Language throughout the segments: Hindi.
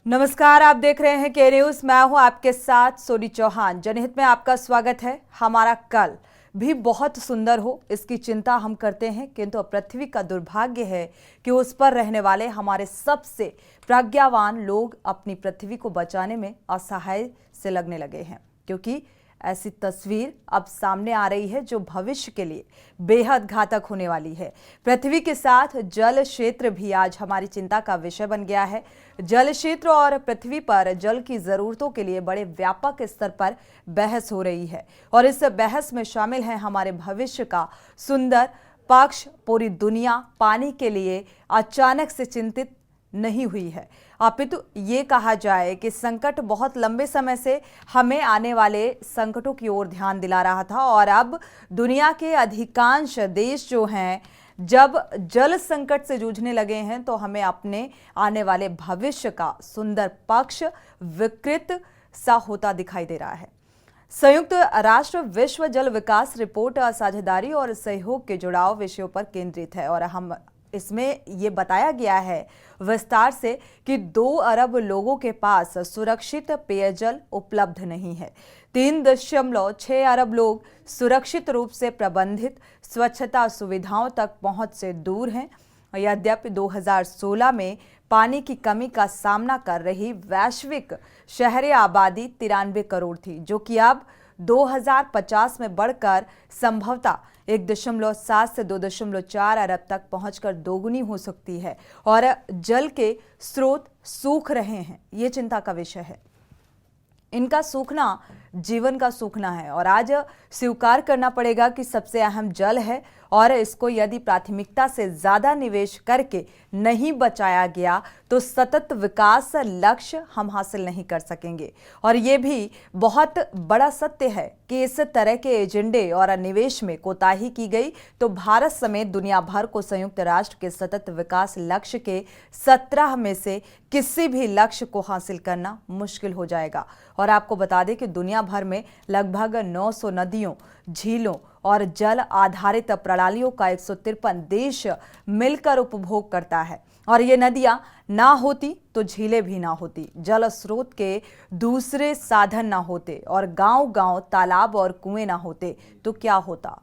नमस्कार, आप देख रहे हैं के न्यूज। मैं हूं आपके साथ सोनी चौहान। जनहित में आपका स्वागत है। हमारा कल भी बहुत सुंदर हो, इसकी चिंता हम करते हैं, किंतु पृथ्वी का दुर्भाग्य है कि उस पर रहने वाले हमारे सबसे प्रज्ञावान लोग अपनी पृथ्वी को बचाने में असहाय से लगने लगे हैं, क्योंकि ऐसी तस्वीर अब सामने आ रही है जो भविष्य के लिए बेहद घातक होने वाली है। पृथ्वी के साथ जल क्षेत्र भी आज हमारी चिंता का विषय बन गया है। जल क्षेत्र और पृथ्वी पर जल की जरूरतों के लिए बड़े व्यापक स्तर पर बहस हो रही है और इस बहस में शामिल है हमारे भविष्य का सुंदर पक्ष। पूरी दुनिया पानी के लिए अचानक से चिंतित नहीं हुई है, अपितु ये कहा जाए कि संकट बहुत लंबे समय से हमें आने वाले संकटों की ओर ध्यान दिला रहा था और अब दुनिया के अधिकांश देश जो हैं जब जल संकट से जूझने लगे हैं तो हमें अपने आने वाले भविष्य का सुंदर पक्ष विकृत सा होता दिखाई दे रहा है। संयुक्त राष्ट्र विश्व जल विकास रिपोर्ट साझेदारी और सहयोग के जुड़ाव विषयों पर केंद्रित है और हम इसमें ये बताया गया है विस्तार से कि 2 अरब लोगों के पास सुरक्षित पेयजल उपलब्ध नहीं है। 3.6 अरब लोग सुरक्षित रूप से प्रबंधित स्वच्छता सुविधाओं तक पहुंच से दूर हैं। यद्यपि 2016 में पानी की कमी का सामना कर रही वैश्विक शहरी आबादी 93 करोड़ थी, जो कि अब 2050 में बढ़कर संभवतः 1.7 से 2.4 अरब तक पहुंचकर दोगुनी हो सकती है और जल के स्रोत सूख रहे हैं। ये चिंता का विषय है। इनका सूखना जीवन का सूखना है और आज स्वीकार करना पड़ेगा कि सबसे अहम जल है और इसको यदि प्राथमिकता से ज्यादा निवेश करके नहीं बचाया गया तो सतत विकास लक्ष्य हम हासिल नहीं कर सकेंगे। और ये भी बहुत बड़ा सत्य है कि इस तरह के एजेंडे और निवेश में कोताही की गई तो भारत समेत दुनिया भर को संयुक्त राष्ट्र के सतत विकास लक्ष्य के 17 में से किसी भी लक्ष्य को हासिल करना मुश्किल हो जाएगा। और आपको बता दें कि दुनिया भर में लगभग 900 नदियों, झीलों और जल आधारित प्रणालियों का 153 देश मिलकर उपभोग करता है और ये नदियां ना होती तो झीलें भी ना होती, जल स्रोत के दूसरे साधन ना होते और गांव-गांव तालाब और कुएं ना होते तो क्या होता,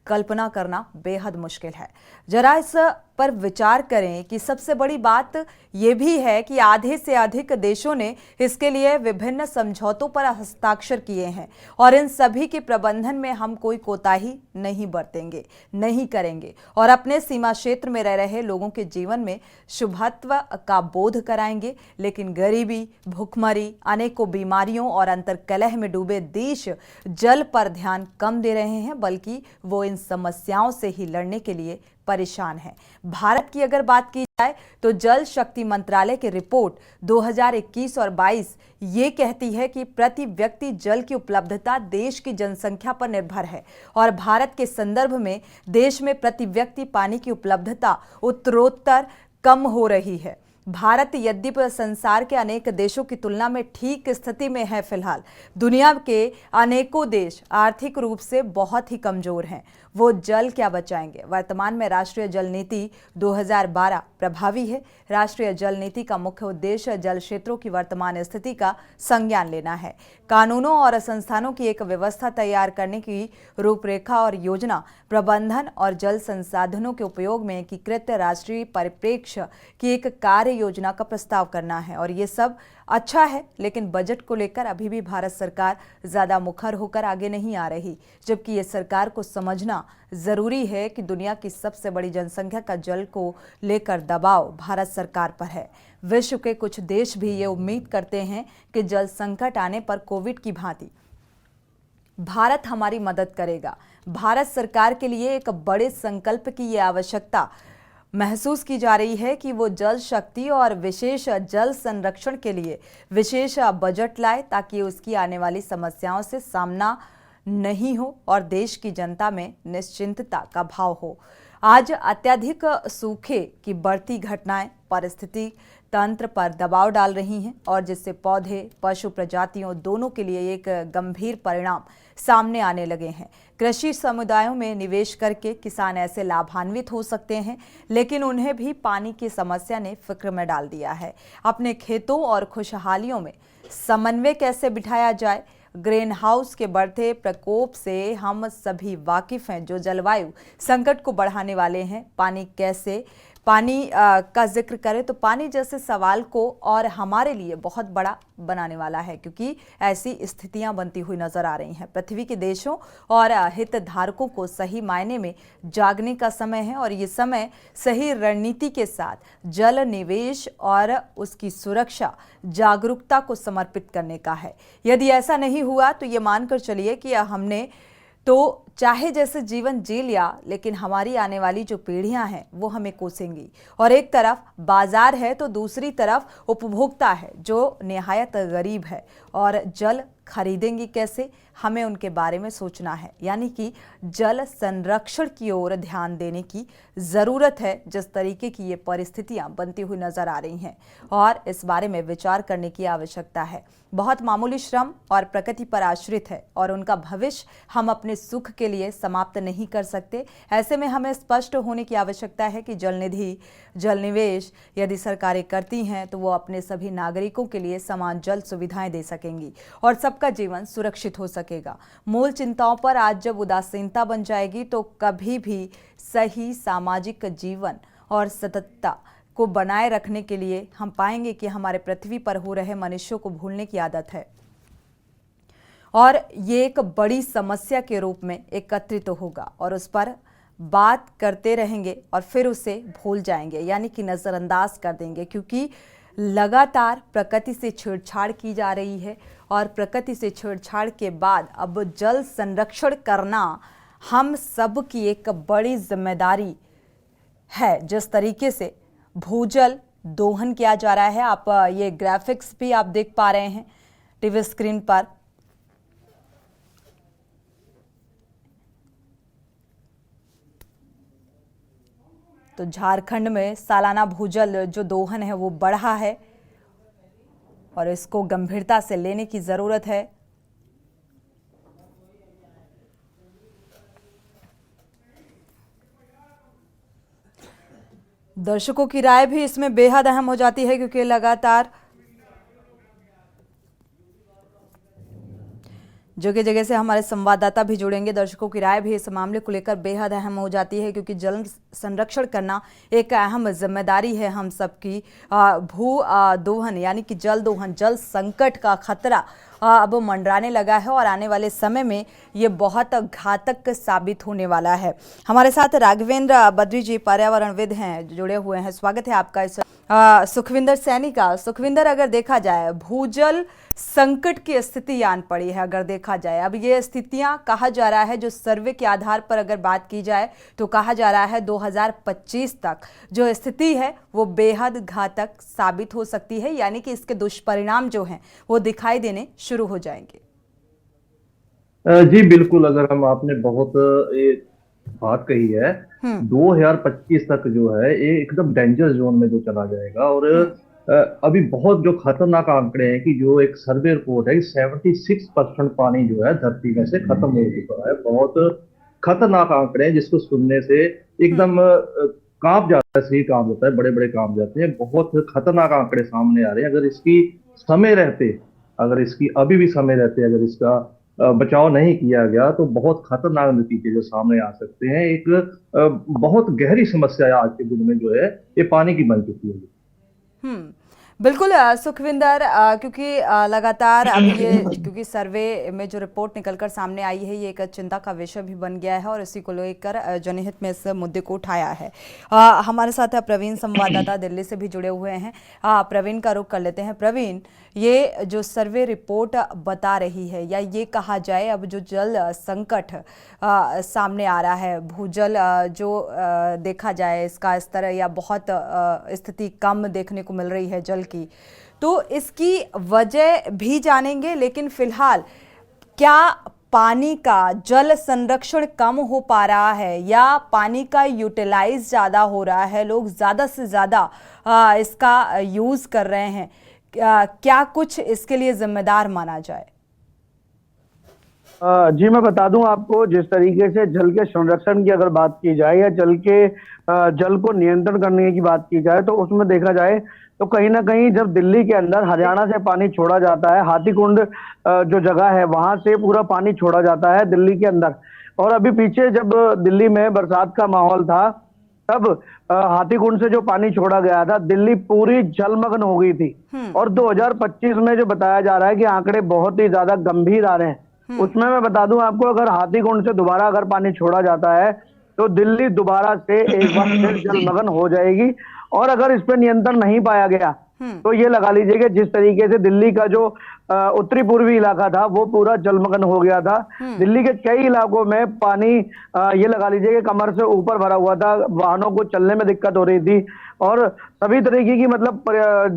कल्पना करना बेहद मुश्किल है। जरा इस पर विचार करें कि सबसे बड़ी बात यह भी है कि आधे से अधिक देशों ने इसके लिए विभिन्न समझौतों पर हस्ताक्षर किए हैं और इन सभी के प्रबंधन में हम कोई कोताही नहीं बरतेंगे, नहीं करेंगे और अपने सीमा क्षेत्र में रह रहे लोगों के जीवन में शुभत्व का बोध कराएंगे। लेकिन गरीबी, भूखमरी, अनेकों बीमारियों और अंतर्कलह में डूबे देश जल पर ध्यान कम दे रहे हैं, बल्कि वो इन समस्याओं से ही लड़ने के लिए परेशान है। भारत की अगर बात की जाए तो जल शक्ति मंत्रालय की रिपोर्ट 2021 और 22 ये कहती है कि प्रति व्यक्ति जल की उपलब्धता देश की जनसंख्या पर निर्भर है और भारत के संदर्भ में देश में प्रति व्यक्ति पानी की उपलब्धता उत्तरोत्तर कम हो रही है। भारत यद्यपि संसार के अनेक देशों की तुलना में ठीक स्थिति में है, फिलहाल दुनिया के अनेकों देश आर्थिक रूप से बहुत ही कमजोर हैं। वो जल क्या बचाएंगे। वर्तमान में राष्ट्रीय जल नीति 2012 प्रभावी है। राष्ट्रीय जल नीति का मुख्य उद्देश्य जल क्षेत्रों की वर्तमान स्थिति का संज्ञान लेना है, कानूनों और संस्थानों की एक व्यवस्था तैयार करने की रूपरेखा और योजना प्रबंधन और जल संसाधनों के उपयोग में एकीकृत राष्ट्रीय परिप्रेक्ष्य की एक कार्य योजना का प्रस्ताव करना है। और ये सब अच्छा है, लेकिन बजट को लेकर अभी भी भारत सरकार ज्यादा मुखर होकर आगे नहीं आ रही, जबकि ये सरकार को समझना जरूरी है कि दुनिया की सबसे बड़ी जनसंख्या का जल को लेकर दबाव भारत सरकार पर है। विश्व के कुछ देश भी ये उम्मीद करते हैं कि जल संकट आने पर कोविड की भांति भारत हमारी मदद करेगा। भारत सरकार के लिए एक बड़े संकल्प की ये आवश्यकता महसूस की जा रही है कि वो जल शक्ति और विशेष जल संरक्षण के लिए विशेष बजट लाए, ताकि उसकी आने वाली समस्याओं से सामना नहीं हो और देश की जनता में निश्चिंतता का भाव हो। आज अत्यधिक सूखे की बढ़ती घटनाएं पारिस्थितिक तंत्र पर दबाव डाल रही हैं और जिससे पौधे, पशु प्रजातियों दोनों के लिए एक गंभीर परिणाम सामने आने लगे हैं। कृषि समुदायों में निवेश करके किसान ऐसे लाभान्वित हो सकते हैं, लेकिन उन्हें भी पानी की समस्या ने फिक्र में डाल दिया है। अपने खेतों और खुशहालियों में समन्वय कैसे बिठाया जाए? ग्रीन हाउस के बढ़ते प्रकोप से हम सभी वाकिफ हैं, जो जलवायु संकट को बढ़ाने वाले हैं। पानी का जिक्र करें तो पानी जैसे सवाल को और हमारे लिए बहुत बड़ा बनाने वाला है, क्योंकि ऐसी स्थितियां बनती हुई नजर आ रही हैं। पृथ्वी के देशों और हितधारकों को सही मायने में जागने का समय है और ये समय सही रणनीति के साथ जल निवेश और उसकी सुरक्षा जागरूकता को समर्पित करने का है। यदि ऐसा नहीं हुआ तो ये मानकर चलिए कि हमने तो चाहे जैसे जीवन जी लिया, लेकिन हमारी आने वाली जो पीढ़ियां हैं वो हमें कोसेंगी। और एक तरफ बाजार है तो दूसरी तरफ उपभोक्ता है जो निहायत गरीब है, और जल खरीदेंगी कैसे, हमें उनके बारे में सोचना है। यानी कि जल संरक्षण की ओर ध्यान देने की ज़रूरत है, जिस तरीके की ये परिस्थितियां बनती हुई नजर आ रही हैं, और इस बारे में विचार करने की आवश्यकता है। बहुत मामूली श्रम और प्रकृति पर आश्रित है और उनका भविष्य हम अपने सुख के लिए समाप्त नहीं कर सकते। ऐसे में हमें स्पष्ट होने की आवश्यकता है कि जल निधि, जल निवेश यदि सरकारें करती हैं तो वो अपने सभी नागरिकों के लिए समान जल सुविधाएं दे सकेंगी और सबका जीवन सुरक्षित हो सकेगा। मूल चिंताओं पर आज जब उदासीनता बन जाएगी तो कभी भी सही सामाजिक जीवन और सततता को बनाए रखने के लिए हम पाएंगे कि हमारे पृथ्वी पर हो रहे मनुष्यों को भूलने की आदत है और ये एक बड़ी समस्या के रूप में एकत्रित होगा और उस पर बात करते रहेंगे और फिर उसे भूल जाएंगे, यानी कि नज़रअंदाज कर देंगे, क्योंकि लगातार प्रकृति से छेड़छाड़ की जा रही है और प्रकृति से छेड़छाड़ के बाद अब जल संरक्षण करना हम सब की एक बड़ी जिम्मेदारी है। जिस तरीके से भूजल दोहन किया जा रहा है, आप ये ग्राफिक्स भी आप देख पा रहे हैं टीवी स्क्रीन पर। तो झारखंड में सालाना भूजल जो दोहन है वो बढ़ा है और इसको गंभीरता से लेने की जरूरत है। दर्शकों की राय भी इसमें बेहद अहम हो जाती है, क्योंकि लगातार जगह जगह से हमारे संवाददाता भी जुड़ेंगे। दर्शकों की राय भी इस मामले को लेकर बेहद अहम हो जाती है, क्योंकि जल संरक्षण करना एक अहम जिम्मेदारी है हम सबकी। भू दोहन यानी कि जल दोहन, जल संकट का खतरा अब मंडराने लगा है और आने वाले समय में ये बहुत घातक साबित होने वाला है। हमारे साथ राघवेंद्र बद्री जी पर्यावरणविद हैं, जुड़े हुए हैं। स्वागत है आपका इस सुखविंदर सैनी का। सुखविंदर, अगर देखा जाए भूजल संकट की स्थिति आन पड़ी है, अगर देखा जाए अब ये स्थितियां, कहा जा रहा है जो सर्वे के आधार पर अगर बात की जाए तो कहा जा रहा है 2025 तक जो स्थिति है वो बेहद घातक साबित हो सकती है, यानी कि इसके दुष्परिणाम जो हैं वो दिखाई देने शुरू हो जाएंगे। जी बिल्कुल, अगर हम आपने बहुत बात कही है। 2025 तक जो है ये एकदम डेंजर जोन में जो चला जाएगा। और अभी बहुत जो खतरनाक आंकड़े हैं कि जो एक सर्वे रिपोर्ट है कि 76% पानी जो है धरती में से खत्म हो चुका है। बहुत खतरनाक आंकड़े हैं जिसको सुनने से एकदम कांप जाता है, शरीर कांप जाता है, बड़े बड़े कांप जाते हैं। बहुत खतरनाक आंकड़े सामने आ रहे हैं। अगर इसकी अभी भी समय रहते, अगर इसका बचाव नहीं किया गया तो बहुत खतरनाक नतीजे जो सामने आ सकते हैं। एक बहुत गहरी समस्या आज के दिन में जो है ये पानी की बन चुकी है। बिल्कुल सुखविंदर, क्योंकि लगातार अब ये क्योंकि सर्वे में जो रिपोर्ट निकलकर सामने आई है ये एक चिंता का विषय भी बन गया है और इसी को लेकर जनहित में इस मुद्दे को उठाया है। हमारे साथ प्रवीण संवाददाता दिल्ली से भी जुड़े हुए हैं। प्रवीण का रुख कर लेते हैं। प्रवीण, ये जो सर्वे रिपोर्ट बता रही है या ये कहा जाए अब जो जल संकट सामने आ रहा है, भूजल जो देखा जाए इसका स्तर या बहुत स्थिति कम देखने को मिल रही है जल की, तो इसकी वजह भी जानेंगे। लेकिन फिलहाल क्या पानी का जल संरक्षण कम हो पा रहा है या पानी का यूटिलाइज ज़्यादा हो रहा है, लोग ज़्यादा से ज़्यादा इसका यूज़ कर रहे हैं, क्या कुछ इसके लिए जिम्मेदार माना जाए? जी मैं बता दूं आपको, जिस तरीके से जल के संरक्षण की अगर बात की जाए या जल को नियंत्रण करने की बात की जाए, तो उसमें देखा जाए तो कहीं ना कहीं जब दिल्ली के अंदर हरियाणा से पानी छोड़ा जाता है, हाथीकुंड जो जगह है वहां से पूरा पानी छोड़ा जाता है दिल्ली के अंदर। और अभी पीछे जब दिल्ली में बरसात का माहौल था, तब हाथीकुंड से जो पानी छोड़ा गया था, दिल्ली पूरी जलमग्न हो गई थी। और 2025 में जो बताया जा रहा है कि आंकड़े बहुत ही ज्यादा गंभीर आ रहे हैं, उसमें मैं बता दूं आपको, अगर हाथीकुंड से दोबारा अगर पानी छोड़ा जाता है तो दिल्ली दोबारा से एक बार फिर जलमग्न हो जाएगी। और अगर इस पे नियंत्रण नहीं पाया गया तो ये लगा लीजिए कि जिस तरीके से दिल्ली का जो उत्तरी पूर्वी इलाका था वो पूरा जलमग्न हो गया था। दिल्ली के कई इलाकों में पानी ये लगा लीजिए कि कमर से ऊपर भरा हुआ था, वाहनों को चलने में दिक्कत हो रही थी। और सभी तरीके की मतलब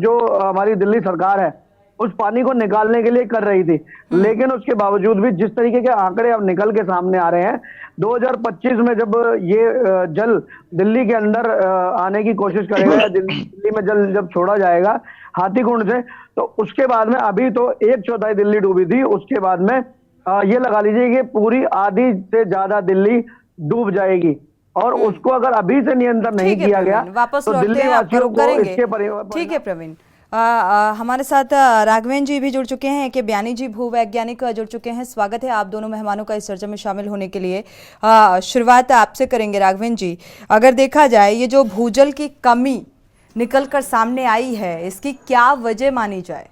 जो हमारी दिल्ली सरकार है उस पानी को निकालने के लिए कर रही थी, लेकिन उसके बावजूद भी जिस तरीके के आंकड़े अब निकल के सामने आ रहे हैं, 2025 में जब ये जल दिल्ली के अंदर आने की कोशिश करेगा या दिल्ली में जल जब छोड़ा जाएगा हाथीकुंड से, तो उसके बाद में, अभी तो 1/4 दिल्ली डूबी थी, उसके बाद में ये लगा लीजिए कि पूरी आधी से ज्यादा दिल्ली डूब जाएगी। और उसको अगर अभी से नियंत्रण नहीं किया गया वापस तो लौटते दिल्ली हैं, आपको वासियों रुक को करेंगे। इसके ठीक है प्रवीण, हमारे साथ राघवेंद्र जी भी जुड़ चुके हैं, के बयानी जी भूवैज्ञानिक जुड़ चुके हैं। स्वागत है आप दोनों मेहमानों का इस चर्चा में शामिल होने के लिए। शुरुआत आपसे करेंगे राघवेंद्र जी। अगर देखा जाए ये जो भूजल की कमी निकल कर सामने आई है, इसकी क्या वजह मानी जाए?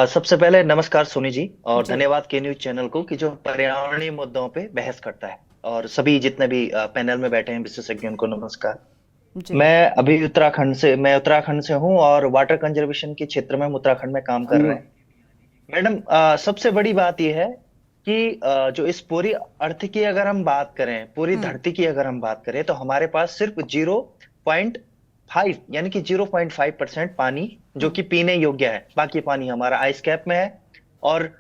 सबसे पहले नमस्कार सोनी जी, और धन्यवाद के न्यूज चैनल को कि जो पर्यावरणीय मुद्दों पे बहस करता है, और सभी जितने भी पैनल में बैठे हैं विशेषज्ञों को नमस्कार। मैं उत्तराखंड से हूं और वाटर कंजर्वेशन के क्षेत्र में उत्तराखंड में काम कर रहे हैं। मैडम, सबसे बड़ी बात यह है कि जो इस पूरी अर्थ की अगर हम बात करें, पूरी धरती की अगर हम बात करें, तो हमारे पास सिर्फ 0.5 यानी कि 0.5% पानी जो कि पीने योग्य है। बाकी पानी हमारा आइस कैप में है और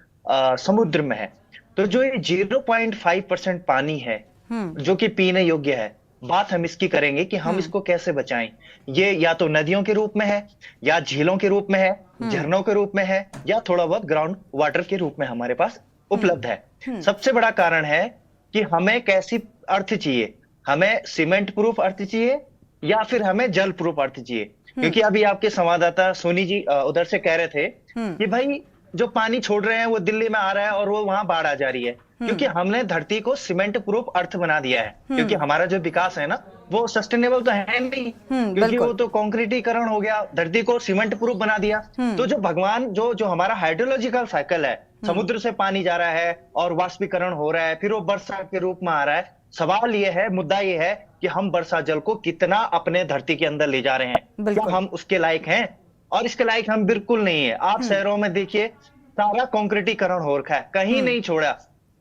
समुद्र में है। तो जो ये 0.5% पानी है जो कि पीने योग्य है, बात हम इसकी करेंगे कि हम इसको कैसे बचाएं। ये या तो नदियों के रूप में है, या झीलों के रूप में है, झरनों के रूप में है, या थोड़ा बहुत ग्राउंड वाटर के रूप में हमारे पास उपलब्ध है। सबसे बड़ा कारण है कि हमें कैसी अर्थ चाहिए, हमें सीमेंट प्रूफ अर्थ चाहिए या फिर हमें जल प्रूफ अर्थ चाहिए। क्योंकि अभी आपके संवाददाता सोनी जी उधर से कह रहे थे कि भाई जो पानी छोड़ रहे हैं वो दिल्ली में आ रहा है और वो वहां बाढ़ आ जा रही है, क्योंकि हमने धरती को सीमेंट प्रूफ अर्थ बना दिया है। क्योंकि हमारा जो विकास है ना, वो सस्टेनेबल तो है नहीं, क्योंकि वो तो कंक्रीटीकरण हो गया, धरती को सीमेंट प्रूफ बना दिया। तो जो भगवान जो हमारा हाइड्रोलॉजिकल साइकिल है, समुद्र से पानी जा रहा है और वाष्पीकरण हो रहा है, फिर वो वर्षा के रूप में आ रहा है। सवाल ये है, मुद्दा ये है कि हम वर्षा जल को कितना अपने धरती के अंदर ले जा रहे हैं, क्या हम उसके लायक हैं? और इसके लायक हम बिल्कुल नहीं है। आप शहरों में देखिए, सारा कंक्रीटीकरण हो रखा है, कहीं नहीं छोड़ा।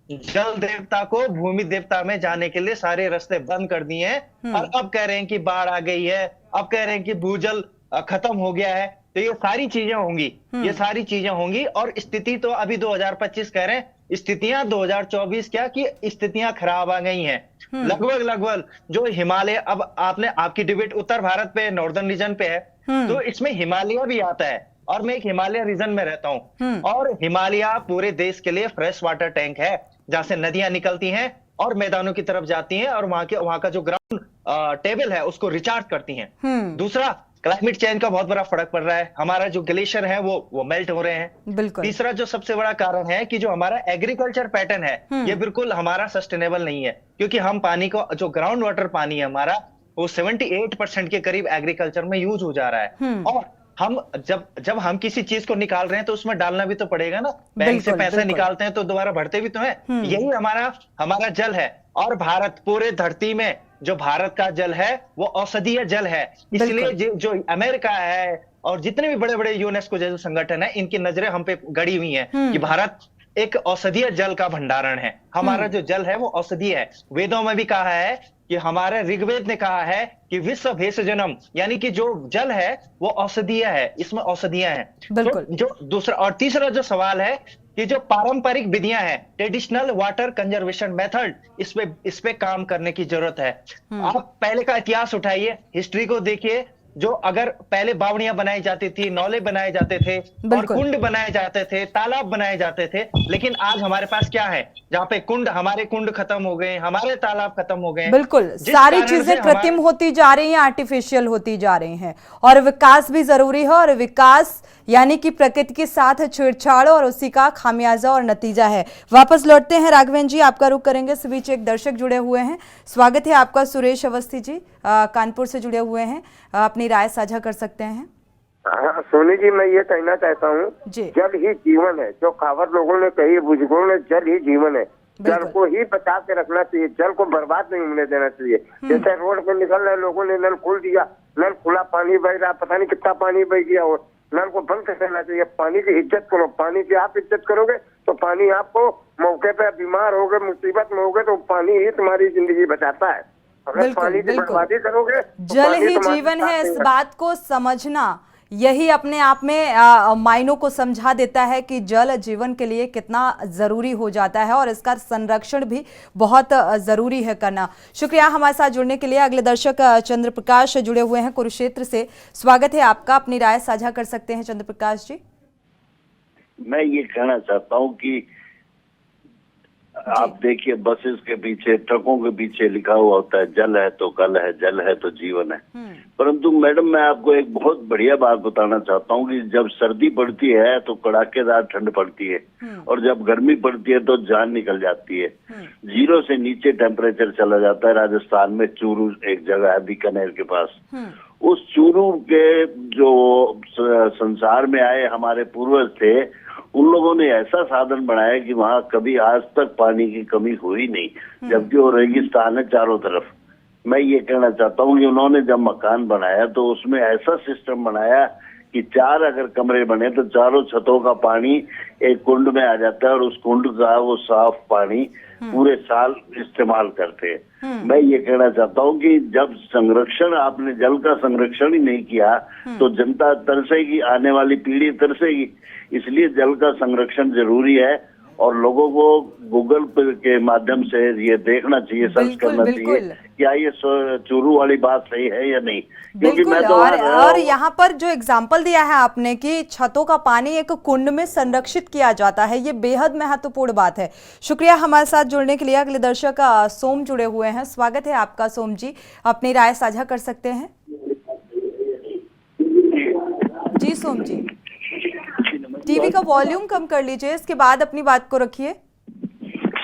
जल देवता को भूमि देवता में जाने के लिए सारे रास्ते बंद कर दिए हैं, और अब कह रहे हैं कि बाढ़ आ गई है, अब कह रहे हैं कि भूजल खत्म हो गया है। तो ये सारी चीजें होंगी, ये सारी चीजें होंगी। और स्थिति तो अभी 2025 कह रहे हैं, स्थितियां 2024 क्या कि स्थितियां खराब आ गई हैं। लगभग जो हिमालय, अब आपकी डिबेट उत्तर भारत पे, नॉर्दर्न रीजन पे है, तो इसमें हिमालय भी आता है, और मैं एक हिमालय रीजन में रहता हूँ। और हिमालय पूरे देश के लिए फ्रेश वाटर टैंक है, जहां से नदियां निकलती हैं और मैदानों की तरफ जाती हैं, और वहां का जो ग्राउंड टेबल है उसको रिचार्ज करती हैं। दूसरा, क्लाइमेट चेंज का बहुत बड़ा फर्क पड़ रहा है, हमारा जो ग्लेशियर है वो मेल्ट हो रहे हैं। तीसरा जो सबसे बड़ा कारण है कि जो हमारा एग्रीकल्चर पैटर्न है, ये बिल्कुल हमारा सस्टेनेबल नहीं है। क्योंकि हम पानी को, जो ग्राउंड वाटर पानी है हमारा, वो 78% के करीब एग्रीकल्चर में यूज हो जा रहा है। और हम जब हम किसी चीज को निकाल रहे हैं तो उसमें डालना भी तो पड़ेगा ना। बैंक से पैसे निकालते हैं तो दोबारा भरते भी तो हैं। यही हमारा जल है। और भारत, पूरे धरती में जो भारत का जल है वो औषधीय जल है। इसलिए जो अमेरिका है और जितने भी बड़े बड़े यूनेस्को जैसे संगठन है, इनकी नजरें हम पे गड़ी हुई हैं कि भारत एक औषधीय जल का भंडारण है। हमारा जो जल है वो औषधीय है। वेदों में भी कहा है कि हमारे ऋग्वेद ने कहा है कि विश्व भेषजनम, यानी कि जो जल है वो औषधीय है, इसमें औषधियां हैं। तो जो दूसरा और तीसरा जो सवाल है कि जो पारंपरिक विधियां हैं, ट्रेडिशनल वाटर कंजर्वेशन मेथड, इस पे काम करने की जरूरत है। आप पहले का इतिहास उठाइए, हिस्ट्री को देखिए, जो अगर पहले बावड़ियां बनाई जाती थी, नौले बनाए जाते थे और बिल्कुल। कुंड बनाए जाते थे, तालाब बनाए जाते थे, लेकिन आज हमारे पास क्या है, जहाँ पे हमारे कुंड खत्म हो गए, हमारे तालाब खत्म हो गए। बिल्कुल, जिस सारी कारण से चीजें हमारे कृत्रिम होती जा रही हैं, आर्टिफिशियल होती जा रही हैं, और विकास भी जरूरी है, और विकास यानी कि प्रकृति के साथ छेड़छाड़ और उसी का खामियाजा और नतीजा है। वापस लौटते हैं राघवेंद्र जी, आपका रुख करेंगे। इस बीच एक दर्शक जुड़े हुए हैं, स्वागत है आपका। सुरेश अवस्थी जी कानपुर से जुड़े हुए हैं, अपनी राय साझा कर सकते हैं। हाँ सोनी जी, मैं ये कहना चाहता हूँ, जल ही जीवन है। जो कहावत लोगों ने कही, बुजुर्गों ने, जल ही जीवन है। जल को ही बचा के रखना चाहिए, जल को बर्बाद नहीं होने देना चाहिए। जैसे रोड पे निकल रहे लोगों ने नल खोल दिया, नल खुला, पानी बह रहा, पता नहीं कितना पानी बह गया, और नल को बंद कर देना चाहिए। पानी की इज्जत करो, पानी की आप इज्जत करोगे तो पानी आपको मौके पे बीमार हो गए, मुसीबत में हो गए, तो पानी ही तुम्हारी जिंदगी बचाता है। अगर पानी की बर्बादी करोगे तो जल ही जीवन है, इस बात को समझना यही अपने आप में मायनों को समझा देता है कि जल जीवन के लिए कितना जरूरी हो जाता है, और इसका संरक्षण भी बहुत जरूरी है करना। शुक्रिया हमारे साथ जुड़ने के लिए। अगले दर्शक चंद्र प्रकाश जुड़े हुए हैं कुरुक्षेत्र से, स्वागत है आपका, अपनी राय साझा कर सकते हैं चंद्र प्रकाश जी। मैं ये कहना चाहता हूँ कि आप देखिए, बसेस के पीछे, ट्रकों के पीछे लिखा हुआ होता है, जल है तो कल है, जल है तो जीवन है। परंतु मैडम, मैं आपको एक बहुत बढ़िया बात बताना चाहता हूँ कि जब सर्दी पड़ती है तो कड़ाकेदार ठंड पड़ती है, और जब गर्मी पड़ती है तो जान निकल जाती है। 0 से नीचे टेम्परेचर चला जाता है। राजस्थान में चूरू एक जगह है, बीकानेर के पास, उस चूरू के जो संसार में आए हमारे पूर्वज थे, उन लोगों ने ऐसा साधन बनाया कि वहां कभी आज तक पानी की कमी हुई नहीं, जबकि वो रेगिस्तान है चारों तरफ। मैं ये कहना चाहता हूँ कि उन्होंने जब मकान बनाया तो उसमें ऐसा सिस्टम बनाया कि 4 अगर कमरे बने तो चारों छतों का पानी एक कुंड में आ जाता है, और उस कुंड का वो साफ पानी पूरे साल इस्तेमाल करते हैं। मैं ये कहना चाहता हूँ कि जब संरक्षण, आपने जल का संरक्षण ही नहीं किया तो जनता तरसेगी, आने वाली पीढ़ी तरसेगी। इसलिए जल का संरक्षण जरूरी है, और लोगों को गूगल के माध्यम से ये देखना चाहिए, सर्च करना चाहिए क्या ये चूरू वाली बात सही है या नहीं। क्योंकि मैं तो और यहाँ पर जो एग्जाम्पल दिया है आपने कि छतों का पानी एक कुंड में संरक्षित किया जाता है, ये बेहद महत्वपूर्ण बात है। शुक्रिया हमारे साथ जुड़ने के लिए। अगले दर्शक सोम जुड़े हुए हैं, स्वागत है आपका सोम जी, अपनी राय साझा कर सकते हैं। जी सोम जी, टीवी का वॉल्यूम कम कर लीजिए, इसके बाद अपनी बात को रखिए।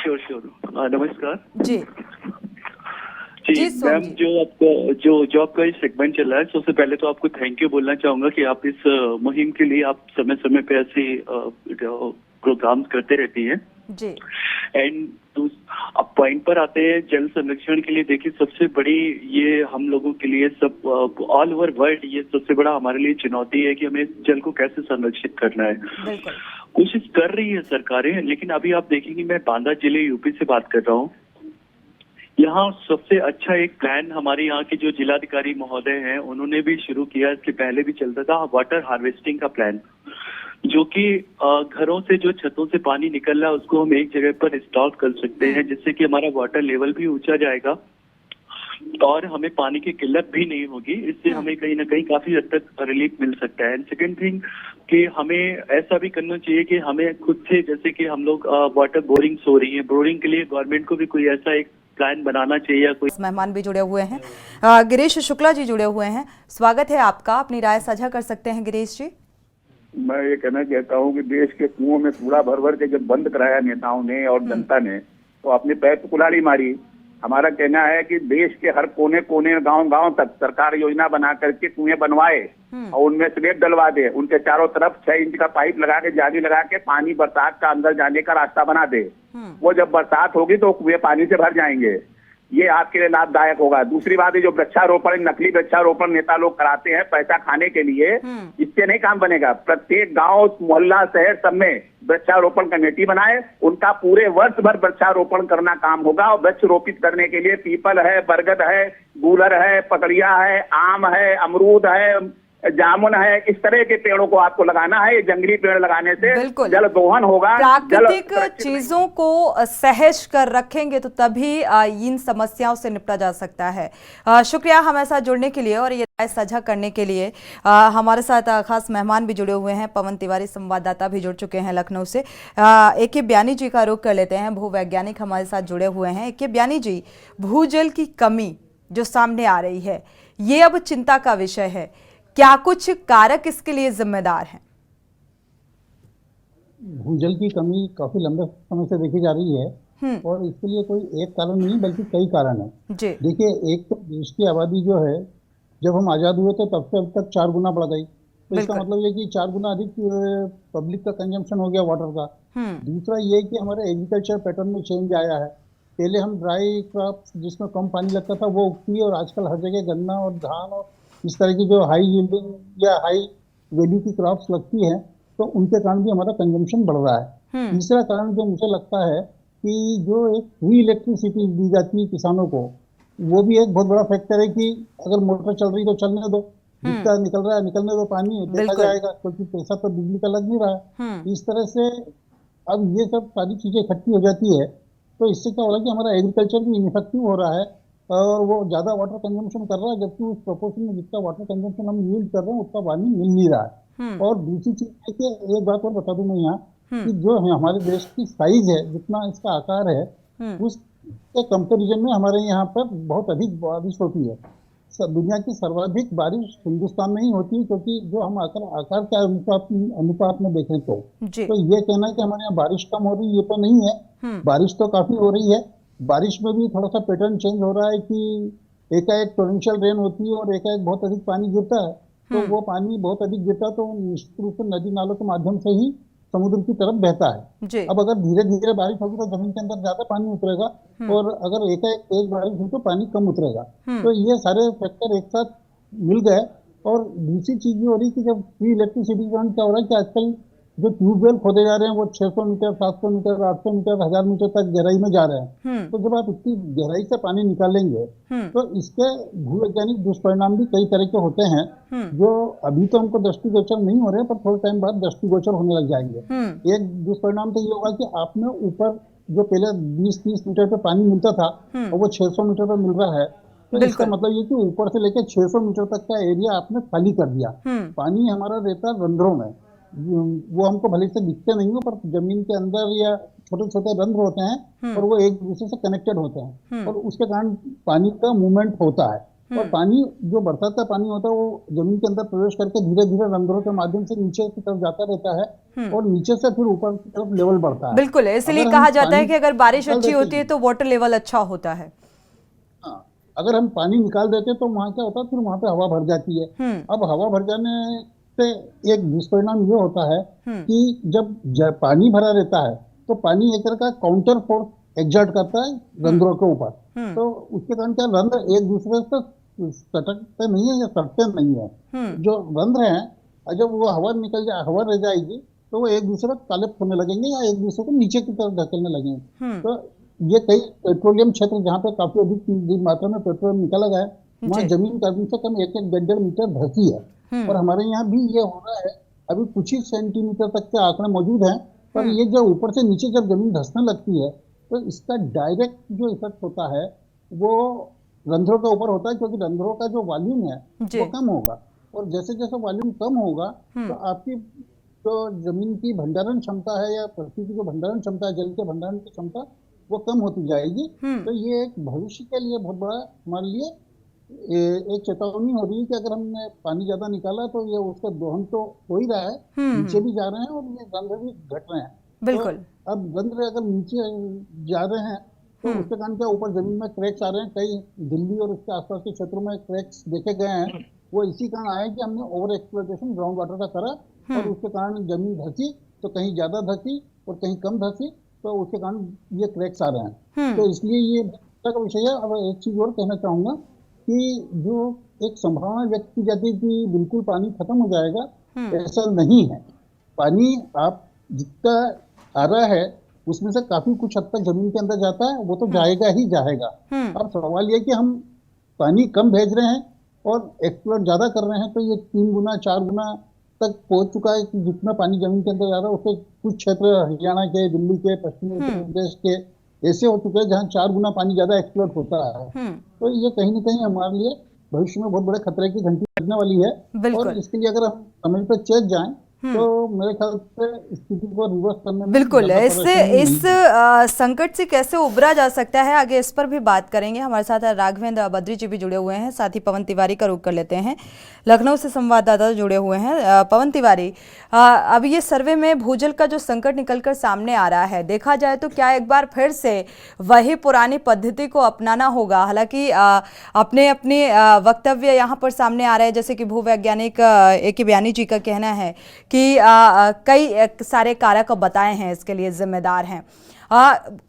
श्योर। नमस्कार जी जी मैम, जो आपका ये सेगमेंट चल रहा है, सबसे पहले तो आपको थैंक यू बोलना चाहूंगा कि आप इस मुहिम के लिए आप समय समय पे ऐसे प्रोग्राम्स करते रहती हैं जी। एंड अब पॉइंट पर आते हैं, जल संरक्षण के लिए देखिए, सबसे बड़ी ये हम लोगों के लिए, सब ऑल ओवर वर्ल्ड, ये सबसे बड़ा हमारे लिए चुनौती है कि हमें जल को कैसे संरक्षित करना है। कोशिश कर रही है सरकारें, लेकिन अभी आप देखेंगे, मैं बांदा जिले यूपी से बात कर रहा हूँ, यहाँ सबसे अच्छा एक प्लान हमारे यहाँ के जो जिलाधिकारी महोदय हैं उन्होंने भी शुरू किया, इसके पहले भी चलता था, वाटर हार्वेस्टिंग का प्लान, जो कि घरों से जो छतों से पानी निकल रहा है उसको हम एक जगह पर स्टॉक कर सकते हैं, जिससे कि हमारा वाटर लेवल भी ऊंचा जाएगा और हमें पानी की किल्लत भी नहीं होगी। इससे हमें कहीं ना कहीं काफी हद तक रिलीफ मिल सकता है। एंड सेकेंड थिंग कि हमें ऐसा भी करना चाहिए कि हमें खुद से, जैसे कि हम लोग वाटर बोरिंग्स हो रही है, बोरिंग के लिए गवर्नमेंट को भी कोई ऐसा एक प्लान बनाना चाहिए या कोई। मेहमान भी जुड़े हुए हैं, गिरीश शुक्ला जी जुड़े हुए हैं, स्वागत है आपका, अपनी राय साझा कर सकते हैं गिरीश जी। मैं ये कहना चाहता हूँ कि देश के कुओं में कूड़ा भर भर के जब बंद कराया नेताओं ने और जनता ने, तो अपने पैर पे कुल्हाड़ी मारी। हमारा कहना है कि देश के हर कोने कोने, गांव गांव तक सरकार योजना बना करके कुएं बनवाए और उनमें स्लेब डलवा दे, उनके चारों तरफ 6 इंच का पाइप लगा के, जाली लगा के पानी बरसात का अंदर जाने का रास्ता बना दे। वो जब बरसात होगी तो कुएं पानी से भर जाएंगे, ये आपके लिए लाभदायक होगा। दूसरी बात है, जो वृक्षारोपण, नकली वृक्षारोपण नेता लोग कराते हैं पैसा खाने के लिए, इससे नहीं काम बनेगा। प्रत्येक गांव, मोहल्ला, शहर सब में वृक्षारोपण कमेटी बनाए, उनका पूरे वर्ष भर वृक्षारोपण करना काम होगा। और वृक्ष रोपित करने के लिए पीपल है, बरगद है, गूलर है, पकड़िया है, आम है, अमरूद है, जामुन है, इस तरह के पेड़ों को आपको लगाना है। ये जंगली पेड़ लगाने से बिल्कुल। जल दोहन होगा। प्राकृतिक चीजों को सहज कर रखेंगे तो तभी इन समस्याओं से निपटा जा सकता है। शुक्रिया हमारे साथ जुड़ने के लिए और ये राय साझा करने के लिए। हमारे साथ खास मेहमान भी जुड़े हुए हैं, पवन तिवारी संवाददाता भी जुड़ चुके हैं लखनऊ से। AK ब्यानी जी का रुख कर लेते हैं, भूवैज्ञानिक हमारे साथ जुड़े हुए हैं। AK ब्यानी जी, भूजल की कमी जो सामने आ रही है ये अब चिंता का विषय है, क्या कुछ कारक इसके लिए जिम्मेदार हैं? भूजल की कमी काफी लंबे समय से देखी जा रही है और इसके लिए कोई एक कारण नहीं बल्कि कई कारण है। देखिए, एक तो देश की आबादी जो है, जब हम आजाद हुए थे तब से अब तक 4 गुना बढ़ गई, तो इसका मतलब ये कि 4 गुना अधिक पब्लिक का कंजम्पशन हो गया वाटर का। दूसरा ये कि हमारे एग्रीकल्चर पैटर्न में चेंज आया है। पहले हम ड्राई क्रॉप्स जिसमें कम पानी लगता था वो उगती है, और आजकल हर जगह गन्ना और धान और इस तरह की जो हाई यील्डिंग या हाई वैल्यू की क्रॉप्स लगती हैं, तो उनके कारण भी हमारा कंजम्पशन बढ़ रहा है। तीसरा कारण जो मुझे लगता है कि जो एक फ्री इलेक्ट्रिसिटी दी जाती है किसानों को, वो भी एक बहुत बड़ा फैक्टर है कि अगर मोटर चल रही तो चलने दो, जिसका निकल रहा है निकलने दो, पानी देखा जाएगा, क्योंकि पैसा तो बिजली का लग नहीं रहा है। इस तरह से अब ये सब सारी चीजें इकट्ठी हो जाती है, तो इससे क्या हो रहा है कि हमारा एग्रीकल्चर भी इनफेक्टिव हो रहा है और वो ज्यादा वाटर कंजम्पशन कर रहा है, जबकि उस प्रोपोर्शन में जितना वाटर कंजम्पशन हम यूज कर रहे हैं उतना पानी मिल नहीं रहा है। और दूसरी चीज है कि एक बात और बता दूं मैं यहाँ कि जो है हमारे देश की साइज है, जितना इसका आकार है, उसके कंपेरिजन में हमारे यहाँ पर बहुत अधिक बारिश होती है। दुनिया की सर्वाधिक बारिश हिंदुस्तान में ही होती है, क्योंकि जो हम आकार के अनुपात में देखें तो ये कहना कि हमारे यहाँ बारिश कम हो रही है ये तो नहीं है, बारिश तो काफी हो रही है। बारिश में भी थोड़ा सा पैटर्न चेंज हो रहा है कि एकाएक टोरेंशियल रेन होती है और एकाएक बहुत अधिक पानी गिरता है, तो वो पानी बहुत अधिक गिरता तो निश्चित रूप से नदी नालों के माध्यम से ही समुद्र की तरफ बहता है। अब अगर धीरे धीरे बारिश होगी तो जमीन के अंदर ज्यादा पानी उतरेगा, और अगर एकाएक तेज बारिश हुई तो पानी कम उतरेगा। तो ये सारे फैक्टर एक साथ मिल गए। और दूसरी चीज ये हो रही कि जब फ्री इलेक्ट्रिसिटी का क्या हो रहा है कि आजकल जो ट्यूबवेल खोदे जा रहे हैं वो 600 मीटर, 700 मीटर, 800 मीटर, 1000 मीटर तक गहराई में जा रहे हैं। तो जब आप इतनी गहराई से पानी निकालेंगे तो इसके भूवैज्ञानिक दुष्परिणाम भी कई तरह के होते हैं, जो अभी तो हमको दृष्टिगोचर नहीं हो रहे, पर थोड़े टाइम बाद दृष्टिगोचर होने लग जाएंगे। एक दुष्परिणाम तो ये होगा कि आपने ऊपर जो पहले 20-30 मीटर पे पानी मिलता था और वो 600 मीटर पे मिल रहा है, तो इसका मतलब ये कि ऊपर से लेकर 600 मीटर तक का एरिया आपने खाली कर दिया। पानी हमारा रहता है रंध्रों में, वो हमको भले से दिखते नहीं हो, पर जमीन के अंदर या छोटे छोटे रंध्र होते हैं और वो एक दूसरे से कनेक्टेड होते हैं, और उसके कारण पानी का मूवमेंट होता है। और पानी जो बरसात का पानी होता है वो जमीन के अंदर प्रवेश करके धीरे धीरे रंध्रों के माध्यम से नीचे की तरफ जाता रहता है और नीचे से फिर ऊपर की तरफ लेवल बढ़ता है। बिल्कुल, इसलिए कहा जाता है कि अगर बारिश अच्छी होती है तो वाटर लेवल अच्छा होता है। अगर हम पानी निकाल देते तो वहाँ क्या होता है, फिर वहाँ पे हवा भर जाती है। अब हवा भर जाने से एक दुष्परिणाम ये होता है कि जब पानी भरा रहता है तो पानी एक तरह का काउंटर फोर्स एग्जर्ट करता है रंध्रों के ऊपर, तो उसके कारण क्या रंध्र एक दूसरे से सटकते नहीं है या सटते नहीं है। जो रंध्र हैं जब वो हवा निकल जाए, हवा रह जाएगी तो वो एक दूसरे को कालिप होने लगेंगे या एक दूसरे को नीचे की तरफ धकेलने लगेंगे। तो ये कई पेट्रोलियम क्षेत्र जहाँ पे काफी अधिक मात्रा में पेट्रोलियम निकाला गया है, वहाँ जमीन कम से कम 1-1.5 मीटर धसी है। और हमारे यहाँ भी ये हो रहा है, अभी कुछ ही सेंटीमीटर तक के आंकड़े मौजूद हैं, पर ये जो ऊपर से नीचे जब जमीन धसने लगती है तो इसका डायरेक्ट जो इफेक्ट होता है वो रंध्रों के ऊपर होता है, क्योंकि रंध्रों का जो वॉल्यूम है वो कम होगा, और जैसे जैसे वॉल्यूम कम होगा तो आपकी जो जमीन की भंडारण क्षमता है या पृथ्वी की जो भंडारण क्षमता है, जल के भंडारण की क्षमता, वो कम होती जाएगी। तो ये एक भविष्य के लिए बहुत बड़ा हमारे लिए एक चेतावनी हो रही है कि अगर हमने पानी ज्यादा निकाला तो ये उसका दोहन तो हो ही रहा है, नीचे भी जा रहे हैं और ये रंध्र भी घट रहे हैं। बिल्कुल। तो अब रंध्र अगर नीचे जा रहे हैं तो उसके कारण क्या ऊपर जमीन में क्रैक्स आ रहे हैं, कई दिल्ली और उसके आसपास के क्षेत्रों में क्रैक्स देखे गए हैं। वो इसी कारण आए कि हमने ओवर एक्सप्लॉयटेशन ग्राउंड वाटर का करा और उसके कारण जमीन धसी, तो कहीं ज्यादा धसी और कहीं कम धसी, तो उसके कारण ये क्रैक्स आ रहे हैं। तो इसलिए ये का विषय है। अब एक चीज और कहना चाहूंगा कि जो एक संभावना व्यक्त की जाती है कि बिल्कुल पानी खत्म हो जाएगा, ऐसा नहीं है। पानी आप जितना आ रहा है उसमें से काफी कुछ हद तक जमीन के अंदर जाता है, वो तो जाएगा ही जाएगा। अब सवाल ये कि हम पानी कम भेज रहे हैं और एक्सप्लोर ज्यादा कर रहे हैं, तो ये 3 गुना 4 गुना तक पहुंच चुका है कि जितना पानी जमीन के अंदर जा रहा है उससे कुछ क्षेत्र हरियाणा के, दिल्ली के, पश्चिमी उत्तर प्रदेश के ऐसे हो चुके हैं जहाँ 4 गुना पानी ज्यादा एक्सप्लोर होता है। तो ये कहीं ना कहीं हमारे लिए भविष्य में बहुत बड़े खतरे की घंटी बजने वाली है। और इसके लिए अगर हम समय पर चेक जाएं तो मेरे ख्याल से स्थिति को रिवर्स करने में बिल्कुल इस संकट से कैसे उबरा जा सकता है, आगे इस पर भी बात करेंगे। हमारे साथ राघवेंद्र बद्री जी भी जुड़े हुए हैं, साथ ही पवन तिवारी का रुख कर लेते हैं, लखनऊ से संवाददाता जुड़े हुए हैं। पवन तिवारी, अब ये सर्वे में भूजल का जो संकट निकलकर सामने आ रहा है, देखा जाए तो क्या एक बार फिर से वही पुरानी पद्धति को अपनाना होगा? हालांकि अपने वक्तव्य यहाँ पर सामने आ रहे हैं, जैसे कि भूवैज्ञानिक A.K. बयानी जी का कहना है कि कई सारे कारक बताए हैं इसके लिए जिम्मेदार हैं।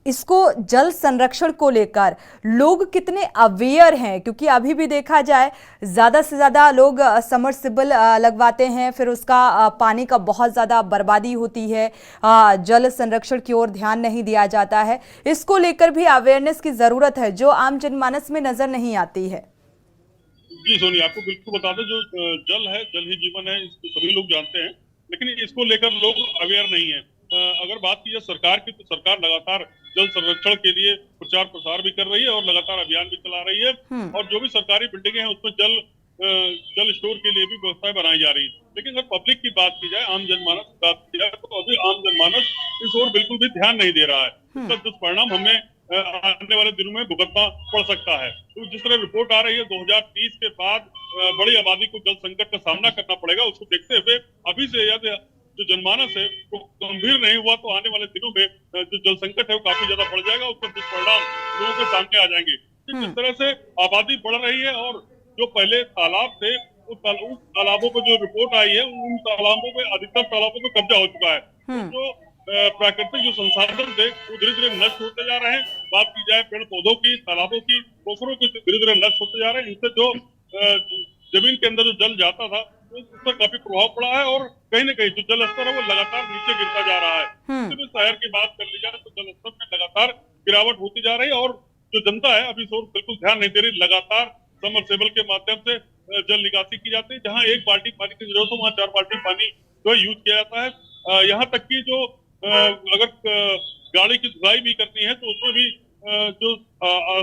इसको जल संरक्षण को लेकर लोग कितने अवेयर हैं? क्योंकि अभी भी देखा जाए ज़्यादा से ज़्यादा लोग समरसिबल लगवाते हैं, फिर उसका पानी का बहुत ज़्यादा बर्बादी होती है, जल संरक्षण की ओर ध्यान नहीं दिया जाता है। इसको लेकर भी अवेयरनेस की ज़रूरत है जो आम जनमानस में नज़र नहीं आती है। जी सोनी, आपको बिल्कुल बता दें, जो जल है, जल ही जीवन है, इसको सभी लोग जानते हैं, लेकिन इसको लेकर लोग अवेयर नहीं है। अगर बात की जाए सरकार की, तो सरकार लगातार जल संरक्षण के लिए प्रचार प्रसार भी कर रही है और लगातार अभियान भी चला रही है। और जो भी सरकारी बिल्डिंगें हैं उसमें जल स्टोर के लिए भी व्यवस्थाएं बनाई जा रही है। लेकिन अगर पब्लिक की बात की जाए, आम जनमानस की बात की जाए, तो अभी आम जनमानस इस ओर बिल्कुल भी ध्यान नहीं दे रहा है। इसका दुष्परिणाम हमें आने वाले दिनों में भुगतना पड़ सकता है। तो जिस तरह रिपोर्ट आ रही है 2030 के बाद बड़ी आबादी को जल संकट का सामना करना पड़ेगा, उसको देखते हुए अभी से यदि जो जनमानस है वो गंभीर नहीं हुआ तो आने वाले दिनों में जो जल संकट है वो काफी ज्यादा बढ़ जाएगा, उसका दुष्परिणाम लोगों के सामने आ जाएंगे। जिस तरह से आबादी बढ़ रही है और जो पहले तालाब थे उस तालाबों पर जो रिपोर्ट आई है, उन तालाबों में, अधिकतर तालाबों में कब्जा हो चुका है। जो प्राकृतिक जो संसाधन थे वो धीरे धीरे नष्ट होते जा रहे हैं। बात की जाए पेड़ पौधों की, तालाबों की, पोखरों की, धीरे धीरे नष्ट होते जा रहे हैं। इनसे जो जमीन के अंदर जो जल जाता था उस पर काफी प्रभाव पड़ा है और कहीं न कहीं जो जल स्तर है वो लगातार नीचे गिरता जा रहा है। शहर की बात कर ली जाए तो जल स्तर में लगातार गिरावट होती जा रही है और जो जनता है अभी इस ओर बिल्कुल ध्यान नहीं दे रही। लगातार समरसेबल के माध्यम से जल निकासी की जाती है, जहाँ एक बाल्टी पानी की जरूरत हो वहाँ 4 बाल्टी पानी जो है यूज किया जाता है। यहाँ तक कि जो अगर गाड़ी की धुलाई भी करनी है तो उसमें भी जो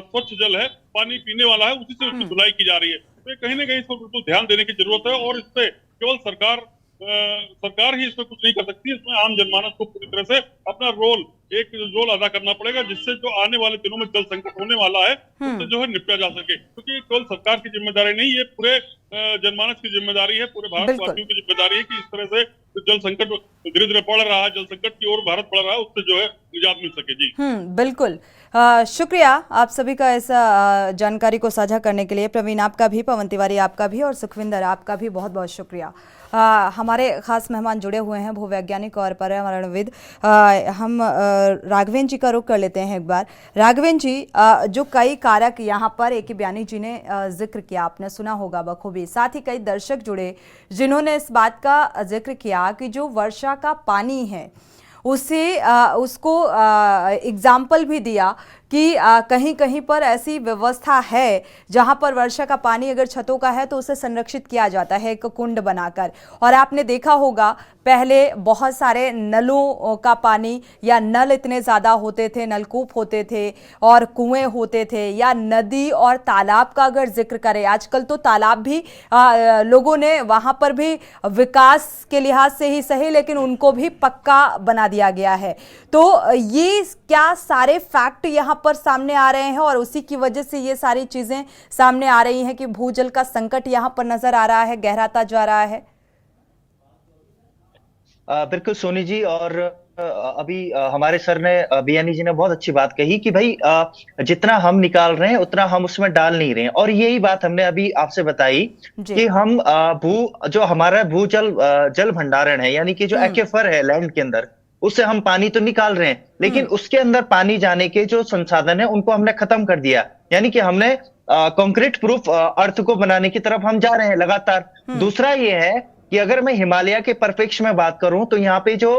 स्वच्छ जल है, पानी पीने वाला है, उसी से उसकी धुलाई की जा रही है। तो कहीं ना कहीं इसको बिल्कुल ध्यान देने की जरूरत है और इससे केवल सरकार ही इसमें कुछ नहीं कर सकती। इसमें आम जनमानस को पूरी तरह से अपना रोल अदा करना पड़ेगा, जिससे जो आने वाले दिनों में जल संकट होने वाला है उससे जो है निपटा जा सके। क्योंकि केवल सरकार की जिम्मेदारी नहीं, ये पूरे जनमानस की जिम्मेदारी है, पूरे भारतवासियों की जिम्मेदारी है कि इस तरह से जल संकट धीरे धीरे बढ़ रहा है, जल संकट की ओर भारत बढ़ रहा है, उससे जो है निजात मिल सके। जी बिल्कुल, शुक्रिया आप सभी का ऐसा जानकारी को साझा करने के लिए। प्रवीण आपका भी, पवन तिवारी आपका भी और सुखविंदर आपका भी बहुत बहुत शुक्रिया। हमारे खास मेहमान जुड़े हुए हैं भूवैज्ञानिक और पर्यावरणविद। हम राघवेंद्र जी का रुख कर लेते हैं एक बार। राघवेंद्र जी, जो कई कारक यहाँ पर A.K. बयानी जी ने जिक्र किया, आपने सुना होगा बखूबी, साथ ही कई दर्शक जुड़े जिन्होंने इस बात का जिक्र किया कि जो वर्षा का पानी है उसको एग्जाम्पल भी दिया कि कहीं कहीं पर ऐसी व्यवस्था है जहां पर वर्षा का पानी अगर छतों का है तो उसे संरक्षित किया जाता है एक कुंड बनाकर। और आपने देखा होगा पहले बहुत सारे नलों का पानी, या नल इतने ज़्यादा होते थे, नलकूप होते थे और कुएं होते थे, या नदी और तालाब का अगर जिक्र करें, आजकल तो तालाब भी लोगों ने वहां पर भी विकास के लिहाज से ही सही लेकिन उनको भी पक्का बना दिया गया है। तो ये क्या सारे फैक्ट यहाँ पर सामने आ रहे हैं और उसी की वजह से ये सारी चीजें सामने आ रही हैं कि भूजल का संकट यहाँ पर नजर आ रहा है, गहराता जा रहा है। बिल्कुल सोनी जी, और अभी हमारे सर ने, बयानी जी ने बहुत अच्छी बात कही कि भाई जितना हम निकाल रहे हैं उतना हम उसमें डाल नहीं रहे हैं। और यही बात हमने अभी आपसे बताई कि हम जो हमारा जल भंडारण है, यानी कि जो एक्वेफर है लैंड के अंदर, उससे हम पानी तो निकाल रहे हैं लेकिन उसके अंदर पानी जाने के जो संसाधन है उनको हमने खत्म कर दिया। यानी कि हमने कंक्रीट प्रूफ अर्थ को बनाने की तरफ हम जा रहे हैं लगातार। दूसरा ये है कि अगर मैं हिमालय के परिप्रेक्ष्य में बात करूं तो यहाँ पे जो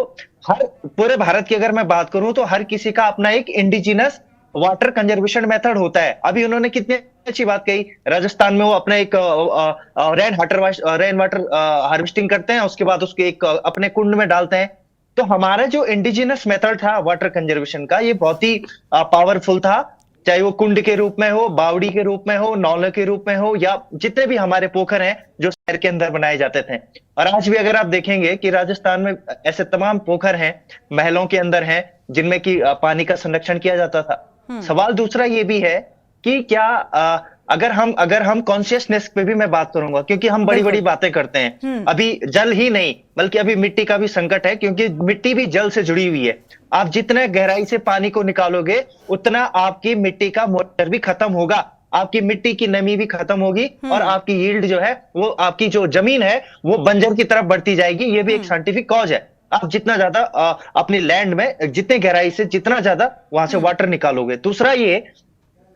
हर पूरे भारत की अगर मैं बात करूं तो हर किसी का अपना एक इंडिजिनस वाटर कंजर्वेशन मेथड होता है। अभी उन्होंने कितनी अच्छी बात कही, राजस्थान में वो अपना एक रेन वाटर हार्वेस्टिंग करते हैं, उसके बाद उसको एक अपने कुंड में डालते हैं। तो हमारा जो इंडिजिनस मेथड था वाटर कंजर्वेशन का, ये बहुत ही पावरफुल था, चाहे वो कुंड के रूप में हो, बावड़ी के रूप में हो, नौलों के रूप में हो, या जितने भी हमारे पोखर हैं जो शहर के अंदर बनाए जाते थे। और आज भी अगर आप देखेंगे कि राजस्थान में ऐसे तमाम पोखर हैं, महलों के अंदर हैं, जिनमें कि पानी का संरक्षण किया जाता था। सवाल दूसरा ये भी है कि क्या अगर हम कॉन्शियसनेस पे भी मैं बात करूंगा, क्योंकि हम बड़ी बड़ी बातें करते हैं, अभी जल ही नहीं बल्कि अभी मिट्टी का भी संकट है, क्योंकि मिट्टी भी जल से जुड़ी हुई है। आप जितने गहराई से पानी को निकालोगे उतना आपकी मिट्टी का मॉइस्चर भी खत्म होगा, आपकी मिट्टी की नमी भी खत्म होगी, और आपकी यील्ड जो है, वो आपकी जो जमीन है वो बंजर की तरफ बढ़ती जाएगी। ये भी एक साइंटिफिक कॉज है। आप जितना ज्यादा अपनी लैंड में जितने गहराई से जितना ज्यादा वहां से वाटर निकालोगे। दूसरा ये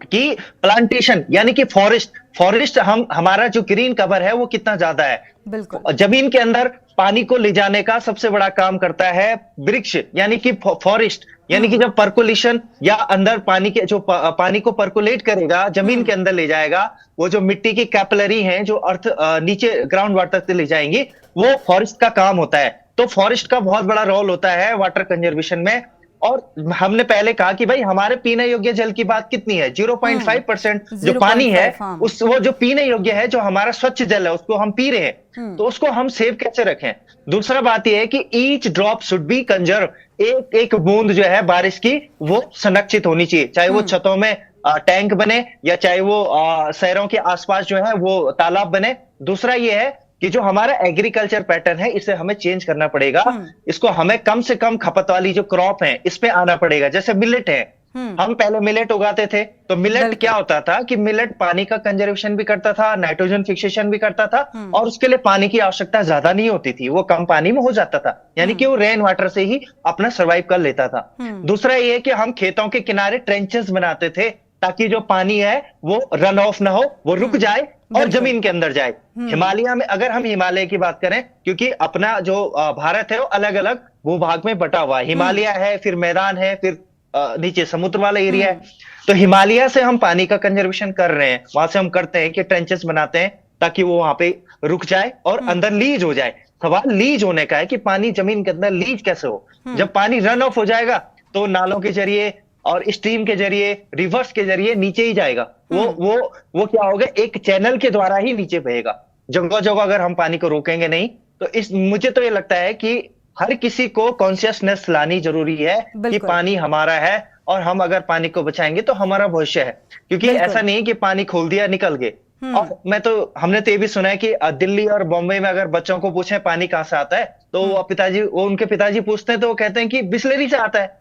कि प्लांटेशन यानी कि फॉरेस्ट हमारा जो ग्रीन कवर है वो कितना ज्यादा है। बिल्कुल। जमीन के अंदर पानी को ले जाने का सबसे बड़ा काम करता है वृक्ष, यानी कि फॉरेस्ट, यानी कि जब पर्कुलेशन या अंदर पानी के जो पानी को पर्कुलेट करेगा, जमीन के अंदर ले जाएगा, वो जो मिट्टी की कैपिलरी हैं जो अर्थ नीचे ग्राउंड वाटर तक ले जाएंगी, वो फॉरेस्ट का काम होता है। तो फॉरेस्ट का बहुत बड़ा रोल होता है वाटर कंजर्वेशन में। और हमने पहले कहा कि भाई हमारे पीने योग्य जल की बात कितनी है, 0.5% जो पानी है, वो जो पीने योग्य है, जो हमारा स्वच्छ जल है, उसको हम पी रहे हैं, तो उसको हम सेव कैसे रखें। दूसरा बात यह है कि each drop should be conserve, एक एक बूंद जो है बारिश की वो संरक्षित होनी चाहिए, चाहे वो छतों में टैंक बने या चाहे वो शहरों के आसपास जो है वो तालाब बने। दूसरा ये है कि जो हमारा एग्रीकल्चर पैटर्न है इसे हमें चेंज करना पड़ेगा, इसको हमें कम से कम खपत वाली जो क्रॉप है इस पे आना पड़ेगा। जैसे मिलेट है, हम पहले मिलेट उगाते थे, तो मिलेट क्या होता था कि मिलेट पानी का कंजर्वेशन भी करता था, नाइट्रोजन फिक्सेशन भी करता था, और उसके लिए पानी की आवश्यकता ज्यादा नहीं होती थी, वो कम पानी में हो जाता था, यानी कि वो रेन वाटर से ही अपना सर्वाइव कर लेता था। दूसरा ये कि हम खेतों के किनारे ट्रेंचेस बनाते थे, ताकि जो पानी है वो रन ऑफ ना हो, वो रुक जाए और जमीन के अंदर जाए। हिमालय में, अगर हम हिमालय की बात करें, क्योंकि अपना जो भारत है वो अलग अलग भूभाग में बटा हुआ है, हिमालय है, फिर मैदान है, फिर नीचे समुद्र वाला एरिया है। तो हिमालय से हम पानी का कंजर्वेशन कर रहे हैं, वहां से हम करते हैं कि ट्रेंचेस बनाते हैं ताकि वो वहां पे रुक जाए और अंदर लीज हो जाए। सवाल लीज होने का है कि पानी जमीन के अंदर लीज कैसे हो। जब पानी रन ऑफ हो जाएगा तो नालों के जरिए और स्ट्रीम के जरिए, रिवर्स के जरिए नीचे ही जाएगा। वो क्या होगा, एक चैनल के द्वारा ही नीचे बहेगा। जगह जगह अगर हम पानी को रोकेंगे नहीं तो मुझे तो ये लगता है कि हर किसी को कॉन्शियसनेस लानी जरूरी है कि पानी हमारा है, और हम अगर पानी को बचाएंगे तो हमारा भविष्य है। क्योंकि ऐसा नहीं है कि पानी खोल दिया निकल गए। और हमने तो ये भी सुना है कि दिल्ली और बॉम्बे में अगर बच्चों को पूछे पानी कहाँ से आता है, तो वो उनके पिताजी पूछते हैं तो वो कहते हैं कि बिस्लरी से आता है।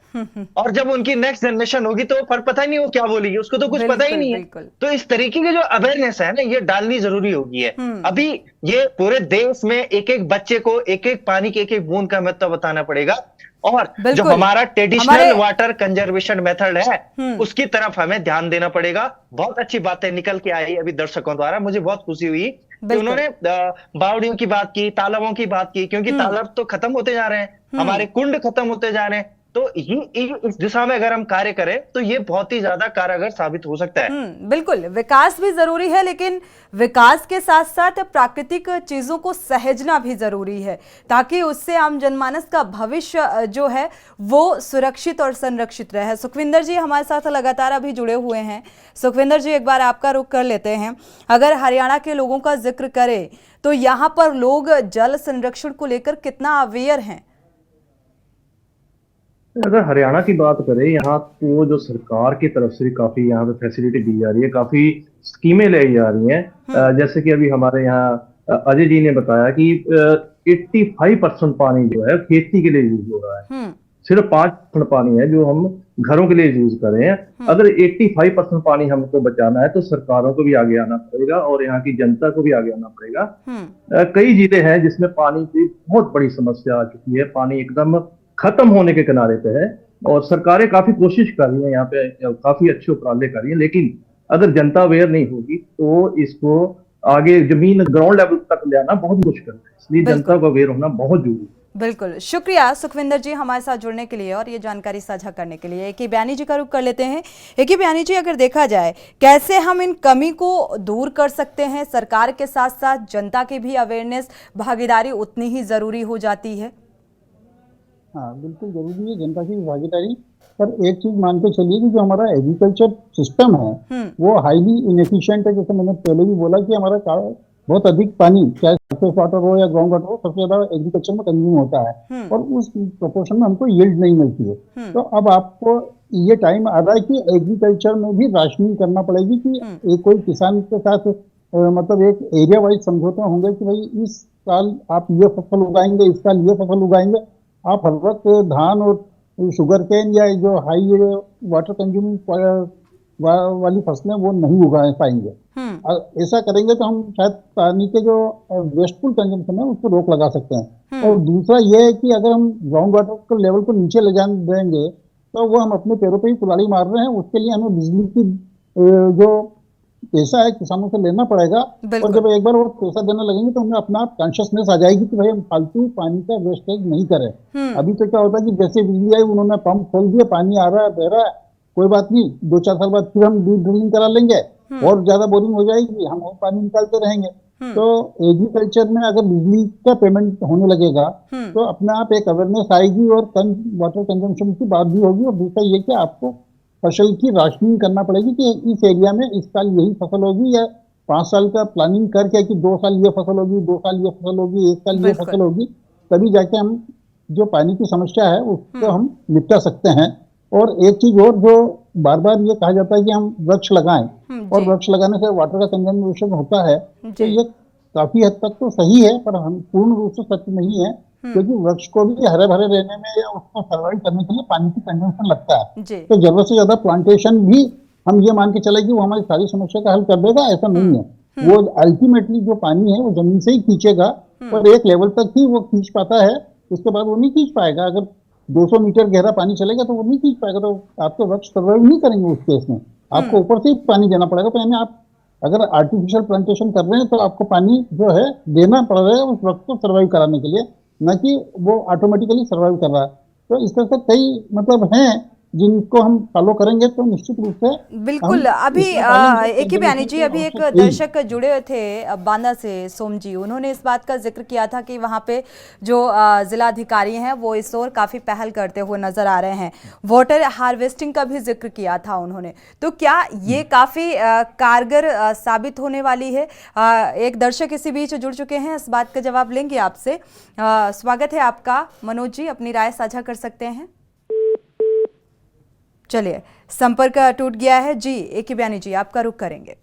और जब उनकी नेक्स्ट जनरेशन होगी तो पर पता ही नहीं वो क्या बोलेगी, उसको तो कुछ पता ही नहीं है। तो इस तरीके की जो अवेयरनेस है ना, ये डालनी जरूरी होगी है। अभी ये पूरे देश में एक एक बच्चे को एक एक पानी के एक एक बूंद का महत्व बताना पड़ेगा, और जो हमारा ट्रेडिशनल वाटर कंजर्वेशन मेथड है उसकी तरफ हमें ध्यान देना पड़ेगा। बहुत अच्छी बातें निकल के आई अभी दर्शकों द्वारा, मुझे बहुत खुशी हुई कि उन्होंने बावड़ियों की बात की, तालाबों की बात की, क्योंकि तालाब तो खत्म होते जा रहे हैं, हमारे कुंड खत्म होते जा रहे हैं। तो इस दिशा में अगर हम कार्य करें तो ये बहुत ही ज्यादा कारगर साबित हो सकता है। बिल्कुल, विकास भी जरूरी है, लेकिन विकास के साथ साथ प्राकृतिक चीजों को सहेजना भी जरूरी है, ताकि उससे आम जनमानस का भविष्य जो है वो सुरक्षित और संरक्षित रहे। सुखविंदर जी हमारे साथ लगातार अभी जुड़े हुए हैं। सुखविंदर जी, एक बार आपका रुख कर लेते हैं। अगर हरियाणा के लोगों का जिक्र करें तो यहाँ पर लोग जल संरक्षण को लेकर कितना अवेयर हैं? अगर हरियाणा की बात करें, यहाँ तो जो सरकार की तरफ से काफी यहाँ पे फैसिलिटी दी जा रही है, काफी स्कीमें लाई जा रही हैं। जैसे कि अभी हमारे यहाँ अजय जी ने बताया कि 85% पानी जो है खेती के लिए यूज हो रहा है, सिर्फ 5% पानी है जो हम घरों के लिए यूज कर रहे हैं। अगर 85% पानी हमको बचाना है तो सरकारों को भी आगे आना पड़ेगा और यहाँ की जनता को भी आगे आना पड़ेगा। कई जिले हैं जिसमें पानी की बहुत बड़ी समस्या आ चुकी है, पानी एकदम खत्म होने के किनारे पे है, और सरकारें काफी कोशिश कर रही हैं, यहाँ पे काफी अच्छे उपराले कर रही हैं। लेकिन अगर जनता अवेयर नहीं होगी तो इसको आगे जमीन ग्राउंड लेवल तक ले आना बहुत मुश्किल है, इसलिए जनता को अवेयर होना बहुत जरूरी है। बिल्कुल, शुक्रिया सुखविंदर जी हमारे साथ जुड़ने के लिए और ये जानकारी साझा करने के लिए। ए.के. बयानी जी का रुख कर लेते हैं। ए.के. बयानी जी, अगर देखा जाए कैसे हम इन कमी को दूर कर सकते हैं, सरकार के साथ साथ जनता की भी अवेयरनेस, भागीदारी उतनी ही जरूरी हो जाती है। हाँ, बिल्कुल जरूरी है जनता की भागीदारी। पर एक चीज मान के चलिए कि जो हमारा एग्रीकल्चर सिस्टम है वो हाईली इनएफिशिएंट है। जैसे मैंने पहले भी बोला कि हमारा बहुत अधिक पानी, चाहे सरफेस वाटर हो या ग्राउंड वाटर हो, सबसे ज्यादा एग्रीकल्चर में कंज्यूम होता है और उस प्रोपोर्शन में हमको यील्ड नहीं मिलती है। तो अब आपको ये टाइम आ रहा है कि एग्रीकल्चर में भी राशनिंग करना पड़ेगी कि कोई किसान के साथ मतलब एक एरिया वाइज समझौते होंगे कि भाई इस साल आप ये फसल उगाएंगे, इस साल ये फसल उगाएंगे। आप हर वक्त धान और शुगर केन या जो हाई वाटर कंज्यूमिंग वाली फसलें वो नहीं उगा पाएंगे। ऐसा करेंगे तो हम शायद पानी के जो वेस्टफुल कंजम्पशन है उसको रोक लगा सकते हैं। और दूसरा ये है कि अगर हम ग्राउंड वाटर के लेवल को नीचे ले जाने देंगे तो वो हम अपने पैरों पे ही कुल्हाड़ी मार रहे हैं। उसके लिए हमें बिजली की जो पैसा है किसानों से लेना पड़ेगा। और जब एक बार वो पैसा देने लगेंगे तो हमें अपना आप कॉन्शियसनेस आ जाएगी कि भाई हम फालतू पानी का वेस्टेज नहीं करें। अभी तो क्या होता है कि जैसे बिजली आई उन्होंने पंप खोल दिए, पानी आ रहा है, बह रहा है, कोई बात नहीं, 2-4 साल बाद फिर हम डीप ड्रिलिंग करा लेंगे और ज्यादा बोरिंग हो जाएगी, हम और पानी निकालते रहेंगे। तो एग्रीकल्चर में अगर बिजली का पेमेंट होने लगेगा तो अपने आप एक अवेयरनेस आएगी और कम वाटर कंजम्पशन की बात भी होगी। और दूसरा ये कि आपको फसल की राशनिंग करना पड़ेगी कि इस एरिया में इस साल यही फसल होगी, या 5 साल का प्लानिंग करके कि 2 साल ये फसल होगी, 2 साल ये फसल होगी, 1 साल ये फसल होगी, तभी जाके हम जो पानी की समस्या है उसको हम निपटा सकते हैं। और एक चीज और, जो बार बार ये कहा जाता है कि हम वृक्ष लगाएं और वृक्ष लगाने से वाटर का कंजम्पशन होता है, तो ये काफी हद तक तो सही है पर हम पूर्ण रूप से सत्य नहीं है, क्योंकि वृक्ष को भी हरे भरे रहने में या उसको सर्वाइव करने के लिए पानी की कंजम्पशन लगता है। तो जरूरत से ज्यादा प्लांटेशन भी हम ये मान के चले कि वो हमारी सारी समस्या का हल कर देगा, ऐसा नहीं है। वो अल्टीमेटली जो पानी है वो जमीन से ही खींचेगा और एक लेवल तक ही वो खींच पाता है, उसके बाद वो नहीं खींच पाएगा। अगर 200 मीटर गहरा पानी चलेगा तो वो नहीं खींच पाएगा, तो आपके वृक्ष सर्वाइव नहीं करेंगे उस केस में। आपको ऊपर से ही पानी देना पड़ेगा। तो यानी आप अगर आर्टिफिशियल प्लांटेशन कर रहे हैं तो आपको पानी जो है देना पड़ रहा है उस वृक्ष को सर्वाइव कराने के लिए, न कि वो ऑटोमेटिकली सर्वाइव कर रहा है। तो इस तरह से कई मतलब हैं जिनको हम फॉलो करेंगे तो निश्चित रूप से बिल्कुल। अभी ए.के. बयानी जी, अभी एक दर्शक जुड़े थे बांदा से, सोम जी, उन्होंने इस बात का जिक्र किया था कि वहाँ पे जो जिला अधिकारी हैं वो इस ओर काफ़ी पहल करते हुए नजर आ रहे हैं। वाटर हार्वेस्टिंग का भी जिक्र किया था उन्होंने, तो क्या ये काफ़ी कारगर साबित होने वाली है? एक दर्शक इसी बीच जुड़ चुके हैं, इस बात का जवाब लेंगे आपसे। स्वागत है आपका मनोज जी, अपनी राय साझा कर सकते हैं। चलिए, संपर्क टूट गया है जी। ए.के. बयानी जी, आपका रुख करेंगे।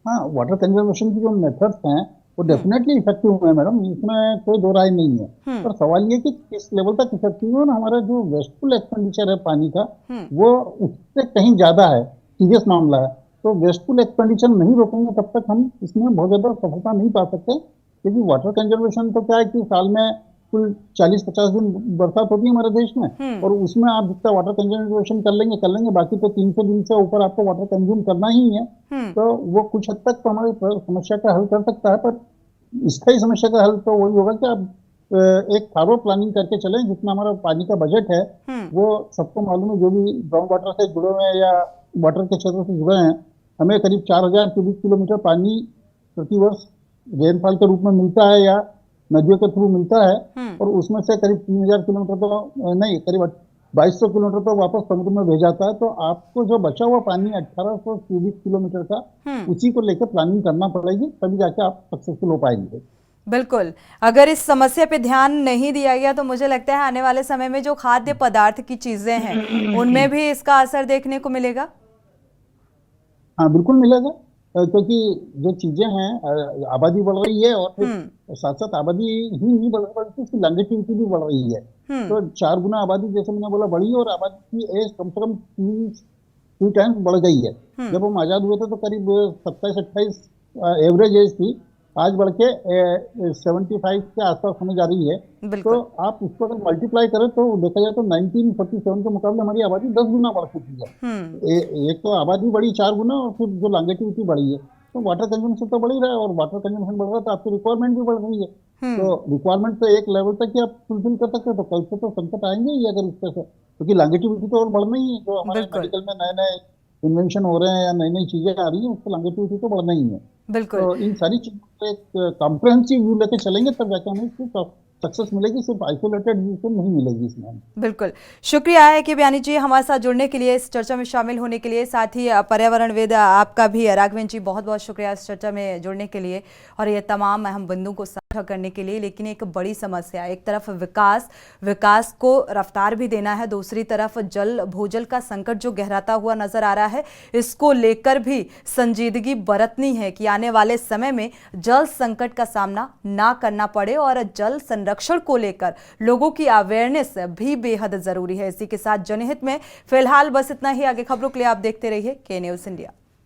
हाँ, वाटर कंजर्वेशन की जो मेथड्स हैं वो डेफिनेटली इफेक्टिव है मैडम, इसमें कोई दो राय नहीं है। पर सवाल ये कि किस लेवल तक इफेक्टिव है, और हमारा जो वेस्टफुल एक्सपेंडिचर है पानी का वो उससे कहीं ज्यादा है, सीरियस मामला है। तो वेस्टफुल एक्सपेंडिचर नहीं रोकेंगे तब तक हम इसमें बहुत ज्यादा सफलता नहीं पा सकते, क्योंकि वाटर कंजर्वेशन तो क्या है कि साल में कुल 40-50 दिन बरसात होती है हमारे देश में, और उसमें आप जितना वाटर कंजर्वेशन कर लेंगे, बाकी तो 300 दिन से ऊपर आपको वाटर कंज्यूम करना ही है। तो वो कुछ हद तक तो हमारी समस्या का हल कर सकता है, पर स्थायी समस्या का हल तो वही होगा कि आप एक थारो प्लानिंग करके चलें। जितना हमारा पानी का बजट है वो सबको मालूम है, जो भी ग्राउंड वाटर से जुड़े हुए हैं या वाटर के क्षेत्र से जुड़े हैं, हमें करीब 4000 क्यूबिक किलोमीटर पानी प्रतिवर्ष रेनफॉल के रूप में मिलता है या नदियों के थ्रू मिलता है, और उसमें से करीब 3000 किलोमीटर तो नहीं, करीब 2200 किलोमीटर तो वापस समुद्र में भेज जाता है। तो आपको जो बचा हुआ पानी 1800 क्यूबिक किलोमीटर का, उसी को लेकर प्लानिंग करना पड़ेगी, तभी जाके आप सक्सेसफुल हो पाएंगे। बिल्कुल, अगर इस समस्या पे ध्यान नहीं दिया गया तो मुझे लगता है आने वाले समय में जो खाद्य पदार्थ की चीजें हैं उनमें भी इसका असर देखने को मिलेगा। हाँ, बिल्कुल मिलेगा, क्योंकि जो चीजें हैं, आबादी बढ़ रही है और फिर साथ साथ आबादी ही नहीं बढ़ रही बल्कि उसकी लॉन्जिविटी भी बढ़ रही है। तो 4 गुना आबादी, जैसे मैंने बोला, बढ़ी है, और आबादी की एज कम से कम 3 टाइम्स बढ़ गई है। जब हम आजाद हुए थे तो करीब 27-28 एवरेज एज थी, आज बढ़ के 75 के आसपास होने जा रही है। तो आप उसको अगर मल्टीप्लाई करें तो देखा जाए तो 1947 के मुकाबले हमारी आबादी 10 गुना बढ़ चुकी है। एक तो आबादी बढ़ी 4 गुना, और फिर जो लॉन्जिविटी बढ़ी है, तो वाटर कंजम्पशन तो बढ़ ही रहा है, और वाटर कंजम्पशन बढ़ रहा है तो आपकी रिक्वायरमेंट भी बढ़ रही है। तो रिक्वायरमेंट तो एक लेवल तक ही आप फुलफिल कर सकते हैं, तो कल से तो संकट आएंगे ही अगर इस तरह से, क्योंकि लॉन्गेटिविटी तो और बढ़ना ही है। जो हमारे मेडिकल में नए नए इन्वेंशन हो रहे हैं या नई नई चीजें आ रही है, उसको लॉन्गेटिविटी तो बढ़ना ही है। बिल्कुल। तो इन सारी चीजों को एक कॉम्प्रिहेंसिव व्यू लेके चलेंगे तब जाके हमें इसको सक्सेस मिलेगी, सिर्फ आइसोलेटेड व्यू से नहीं मिलेगी इसमें। बिल्कुल, शुक्रिया है कि बयानी जी हमारे साथ जुड़ने के लिए, इस चर्चा में शामिल होने के लिए। साथ ही पर्यावरणविद आपका भी राघवेंद्र जी बहुत बहुत शुक्रिया इस चर्चा में जुड़ने के लिए और ये तमाम अहम बिंदुओं को साझा करने के लिए। लेकिन एक बड़ी समस्या, एक तरफ विकास को रफ्तार भी देना है, दूसरी तरफ जल भूजल का संकट जो गहराता हुआ नजर आ रहा है, इसको लेकर भी संजीदगी बरतनी है कि आने वाले समय में जल संकट का सामना ना करना पड़े और जल संरक्षण को लेकर लोगों की अवेयरनेस भी बेहद जरूरी है। इसी के साथ जनहित में फिलहाल बस इतना ही। आगे खबरों के लिए आप देखते रहिए के न्यूज़ इंडिया।